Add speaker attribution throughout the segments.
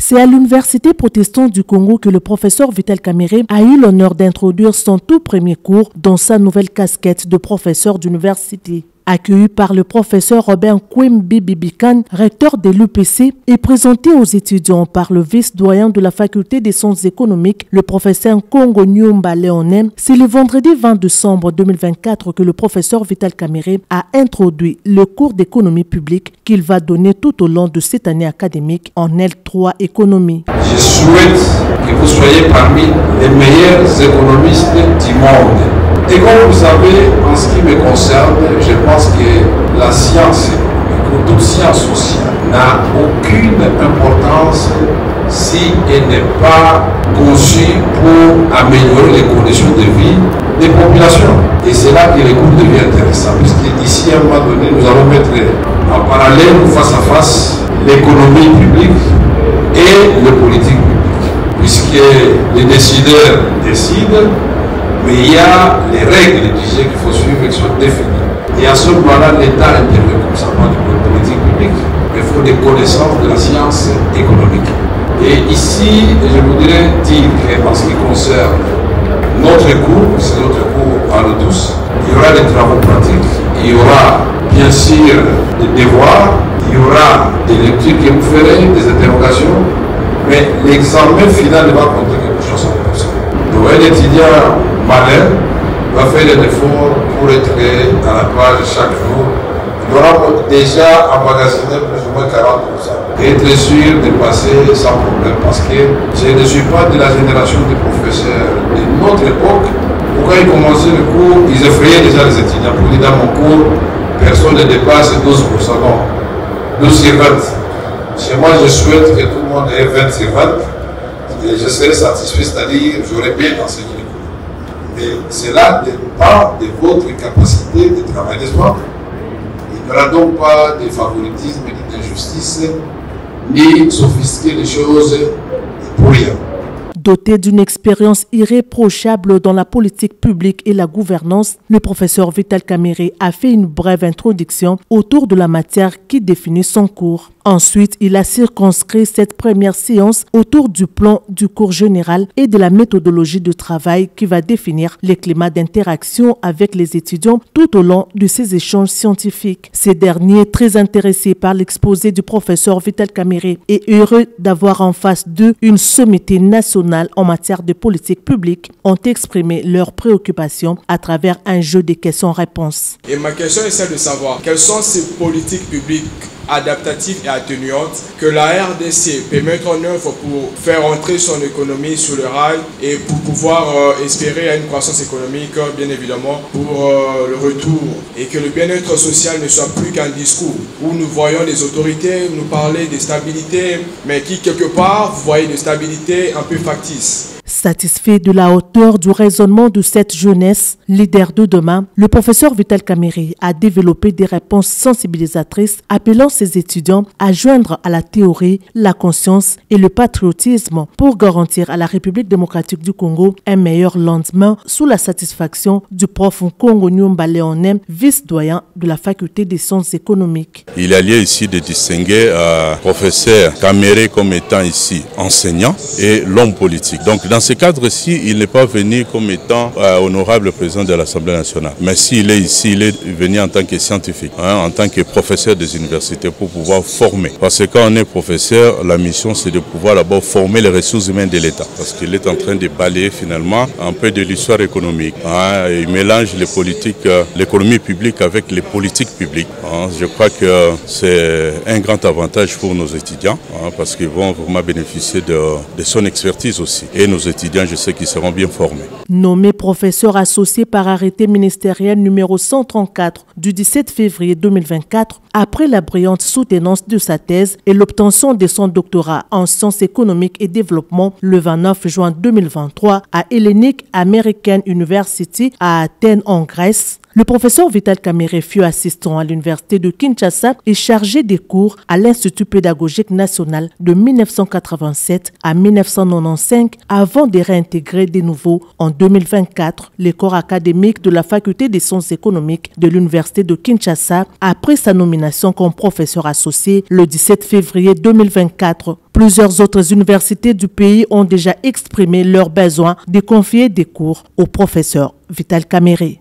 Speaker 1: C'est à l'Université protestante du Congo que le professeur Vital Kamerhe a eu l'honneur d'introduire son tout premier cours dans sa nouvelle casquette de professeur d'université. Accueilli par le professeur Robert Kwembi Bibikan, recteur de l'UPC, et présenté aux étudiants par le vice-doyen de la faculté des sciences économiques, le professeur Kongo Nyumba Léonem, c'est le vendredi 20 décembre 2024 que le professeur Vital Kamerhe a introduit le cours d'économie publique qu'il va donner tout au long de cette année académique en L3 économie.
Speaker 2: Je souhaite que vous soyez parmi les meilleurs économistes du monde. Et comme vous savez, en ce qui me concerne, je pense que la science, comme toute science sociale, n'a aucune importance si elle n'est pas conçue pour améliorer les conditions de vie des populations. Et c'est là que le cours devient intéressant, puisque d'ici à un moment donné, nous allons mettre en parallèle ou face à face l'économie publique et le politique public, puisque les décideurs décident, mais il y a les règles du jeu qu'il faut suivre qui sont définies. Et à ce moment-là, l'État intervient comme ça, pas du politique publique, mais il faut des connaissances de la science économique. Et ici, je voudrais dire qu'en ce qui concerne notre cours, c'est notre cours à nous tous, il y aura des travaux pratiques, il y aura bien sûr des devoirs, il y aura des lectures que vous ferez, des interrogations, mais l'examen final ne va compter quelque chose en plus. Donc un étudiant malin va faire des efforts pour être à la page chaque jour. Il aura déjà emmagasiné plus ou moins 40%. Et être sûr de passer sans problème, parce que je ne suis pas de la génération des professeurs de notre époque. Pourquoi ils commençaient le cours, ils effrayaient déjà les étudiants. Pour dire dans mon cours, personne ne dépasse 12%. Non, 12 sur 20. Chez moi, je souhaite que tout le monde ait 20 sur 20. Et je serai satisfait, c'est-à-dire j'aurais bien enseigné le cours. Et cela dépend de votre capacité de travail, n'est-ce pas? Il n'y aura donc pas de favoritisme, ni d'injustice, ni sophistiquer les choses pour rien.
Speaker 1: Doté d'une expérience irréprochable dans la politique publique et la gouvernance, le professeur Vital Kamerhe a fait une brève introduction autour de la matière qui définit son cours. Ensuite, il a circonscrit cette première séance autour du plan du cours général et de la méthodologie de travail qui va définir les climats d'interaction avec les étudiants tout au long de ces échanges scientifiques. Ces derniers, très intéressés par l'exposé du professeur Vital Kamerhe et heureux d'avoir en face d'eux une sommité nationale en matière de politique publique, ont exprimé leurs préoccupations à travers un jeu de questions-réponses.
Speaker 3: Et ma question est celle de savoir quelles sont ces politiques publiques adaptatives et atténuantes que la RDC peut mettre en œuvre pour faire entrer son économie sur le rail et pour pouvoir espérer à une croissance économique, bien évidemment, pour le retour, et que le bien-être social ne soit plus qu'un discours où nous voyons les autorités nous parler de stabilité, mais qui quelque part, vous voyez, de stabilité un peu factice.
Speaker 1: Satisfait de la hauteur du raisonnement de cette jeunesse, leader de demain, le professeur Vital Kamerhe a développé des réponses sensibilisatrices appelant ses étudiants à joindre à la théorie, la conscience et le patriotisme pour garantir à la République démocratique du Congo un meilleur lendemain sous la satisfaction du prof Kongo Nyumba Léonem, vice-doyen de la faculté des sciences économiques.
Speaker 4: Il a lieu ici de distinguer professeur Kamerhe comme étant ici enseignant et l'homme politique. Donc dans ce cadre-ci, il n'est pas venu comme étant honorable président de l'Assemblée nationale. Mais s'il est ici, il est venu en tant que scientifique, en tant que professeur des universités pour pouvoir former. Parce que quand on est professeur, la mission c'est de pouvoir d'abord former les ressources humaines de l'État. Parce qu'il est en train de balayer finalement un peu de l'histoire économique. Il mélange les politiques, l'économie publique avec les politiques publiques. Je crois que c'est un grand avantage pour nos étudiants parce qu'ils vont vraiment bénéficier de son expertise aussi. Et nos étudiants, je sais qu'ils seront bien formés.
Speaker 1: Nommé professeur associé par arrêté ministériel numéro 134 du 17 février 2024, après la brillante soutenance de sa thèse et l'obtention de son doctorat en sciences économiques et développement le 29 juin 2023 à Hellenic American University à Athènes en Grèce, le professeur Vital Kamerhe fut assistant à l'université de Kinshasa et chargé des cours à l'Institut pédagogique national de 1987 à 1995 avant de réintégrer de nouveau en 2024 les corps académiques de la faculté des sciences économiques de l'université de Kinshasa après sa nomination comme professeur associé le 17 février 2024 Plusieurs autres universités du pays ont déjà exprimé leur besoin de confier des cours au professeur Vital Kamerhe.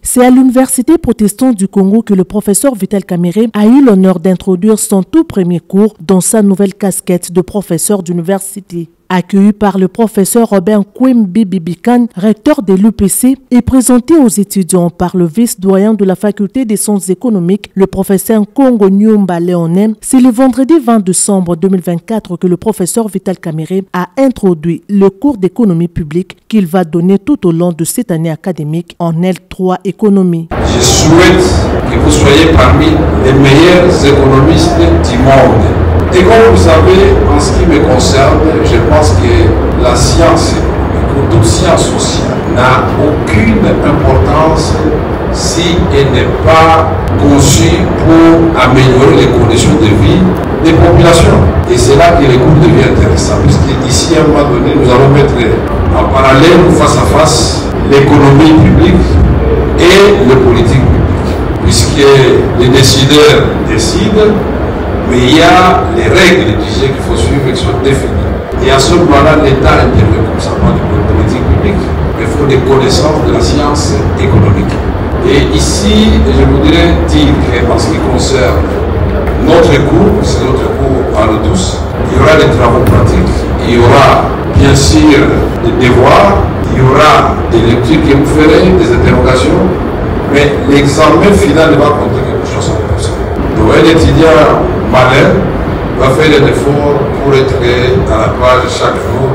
Speaker 1: C'est à l'Université protestante du Congo que le professeur Vital Kamerhe a eu l'honneur d'introduire son tout premier cours dans sa nouvelle casquette de professeur d'université. Accueilli par le professeur Robert Kwembi Bibikan, recteur de l'UPC, et présenté aux étudiants par le vice-doyen de la faculté des sciences économiques, le professeur Kongo Nyumba Léonem, c'est le vendredi 20 décembre 2024 que le professeur Vital Kamerhe a introduit le cours d'économie publique qu'il va donner tout au long de cette année académique en L3 économie.
Speaker 2: Je souhaite que vous soyez parmi les meilleurs économistes du monde. Et comme vous savez, en ce qui me concerne, je pense que la science, comme toute science sociale, n'a aucune importance si elle n'est pas conçue pour améliorer les conditions de vie des populations. Et c'est là que les cours deviennent intéressants, puisque d'ici à un moment donné, nous allons mettre en parallèle ou face à face l'économie publique et le politique public, puisque les décideurs décident, mais il y a les règles du jeu qu'il faut suivre qui sont définies. Et à ce moment-là, l'État intervient comme ça, pas du politique publique, mais il faut des connaissances de la science économique. Et ici, je voudrais dire qu'en ce qui concerne notre cours, c'est notre cours à nous tous, il y aura des travaux pratiques, il y aura bien sûr des devoirs, il y aura des lectures que vous ferez, des interrogations, mais l'examen final ne va compter quelque chose en plus. Donc un étudiant malin va faire un effort pour être à la page chaque jour.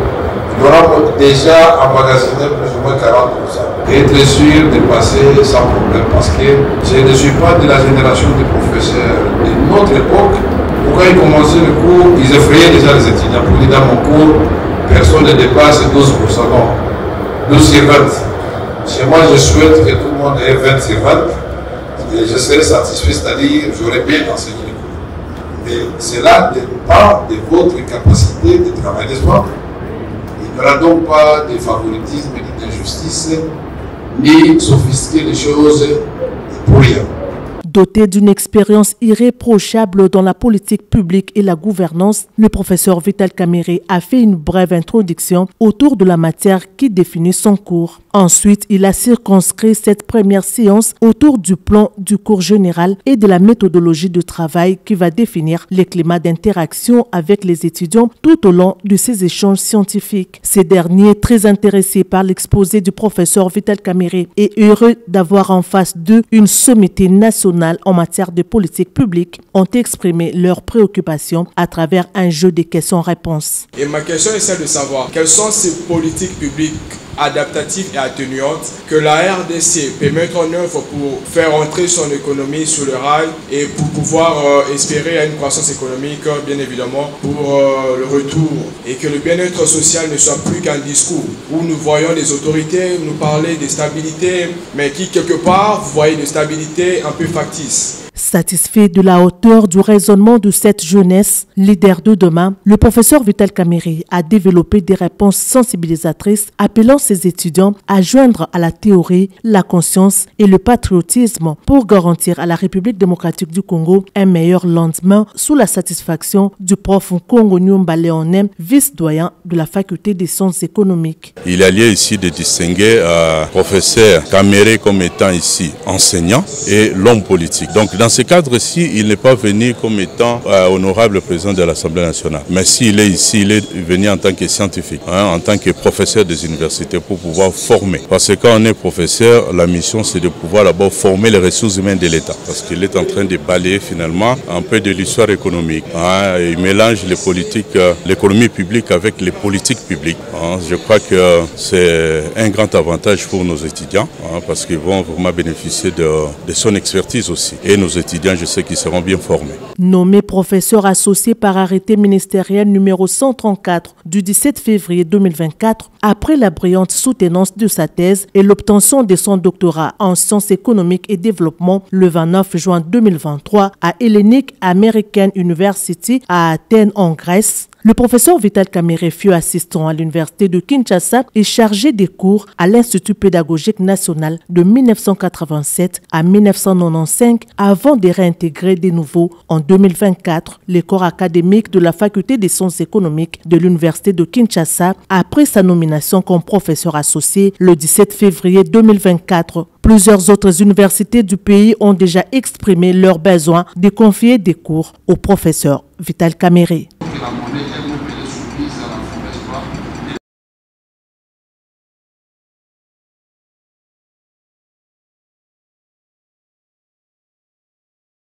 Speaker 2: Il aura déjà emmagasiné plus ou moins 40%. Et être sûr de passer sans problème, parce que je ne suis pas de la génération des professeurs de notre époque. Quand ils commençaient le cours, ils effrayaient déjà les étudiants. Pour dire dans mon cours, personne ne dépasse 12%. Non, 12 sur 20. Chez moi, je souhaite que tout le monde ait 20 sur 20. Et je serai satisfait, c'est-à-dire j'aurais bien enseigné les cours. Mais cela dépend de votre capacité de travail, n'est-ce pas? Il n'y aura donc pas de favoritisme, ni d'injustice, ni sophistiquer les choses pour rien.
Speaker 1: Doté d'une expérience irréprochable dans la politique publique et la gouvernance, le professeur Vital Kamerhe a fait une brève introduction autour de la matière qui définit son cours. Ensuite, il a circonscrit cette première séance autour du plan du cours général et de la méthodologie de travail qui va définir les climats d'interaction avec les étudiants tout au long de ces échanges scientifiques. Ces derniers, très intéressés par l'exposé du professeur Vital Kamerhe et heureux d'avoir en face d'eux une sommité nationale en matière de politique publique, ont exprimé leurs préoccupations à travers un jeu de questions-réponses.
Speaker 3: Et ma question est celle de savoir quelles sont ces politiques publiques adaptatives et atténuantes que la RDC peut mettre en œuvre pour faire entrer son économie sur le rail et pour pouvoir espérer à une croissance économique, bien évidemment, pour le retour, et que le bien-être social ne soit plus qu'un discours où nous voyons les autorités nous parler de stabilité, mais qui quelque part, vous voyez, de stabilité un peu factice.
Speaker 1: Satisfait de la hauteur du raisonnement de cette jeunesse, leader de demain, le professeur Vital Kamerhe a développé des réponses sensibilisatrices appelant ses étudiants à joindre à la théorie, la conscience et le patriotisme pour garantir à la République démocratique du Congo un meilleur lendemain sous la satisfaction du prof Nkongo Nyumba Léonem, vice-doyen de la faculté des sciences économiques.
Speaker 4: Il a lieu ici de distinguer professeur Kamerhe comme étant ici enseignant et l'homme politique. Donc dans ce cadre-ci, il n'est pas venu comme étant honorable président de l'Assemblée nationale. Mais s'il est ici, il est venu en tant que scientifique, en tant que professeur des universités pour pouvoir former. Parce que quand on est professeur, la mission c'est de pouvoir d'abord former les ressources humaines de l'État. Parce qu'il est en train de balayer finalement un peu de l'histoire économique. Il mélange les politiques, l'économie publique avec les politiques publiques. Je crois que c'est un grand avantage pour nos étudiants parce qu'ils vont vraiment bénéficier de son expertise aussi. Et nos étudiants, je sais qu'ils seront bien formés.
Speaker 1: Nommé professeur associé par arrêté ministériel numéro 134 du 17 février 2024, après la brillante soutenance de sa thèse et l'obtention de son doctorat en sciences économiques et développement le 29 juin 2023 à Hellenic American University à Athènes en Grèce, le professeur Vital Kamerhe fut assistant à l'université de Kinshasa et chargé des cours à l'Institut pédagogique national de 1987 à 1995 avant de réintégrer de nouveau en 2024 les corps académiques de la faculté des sciences économiques de l'université de Kinshasa après sa nomination comme professeur associé le 17 février 2024. Plusieurs autres universités du pays ont déjà exprimé leur besoin de confier des cours au professeur Vital Kamerhe.
Speaker 2: La monnaie est soumise à la promesse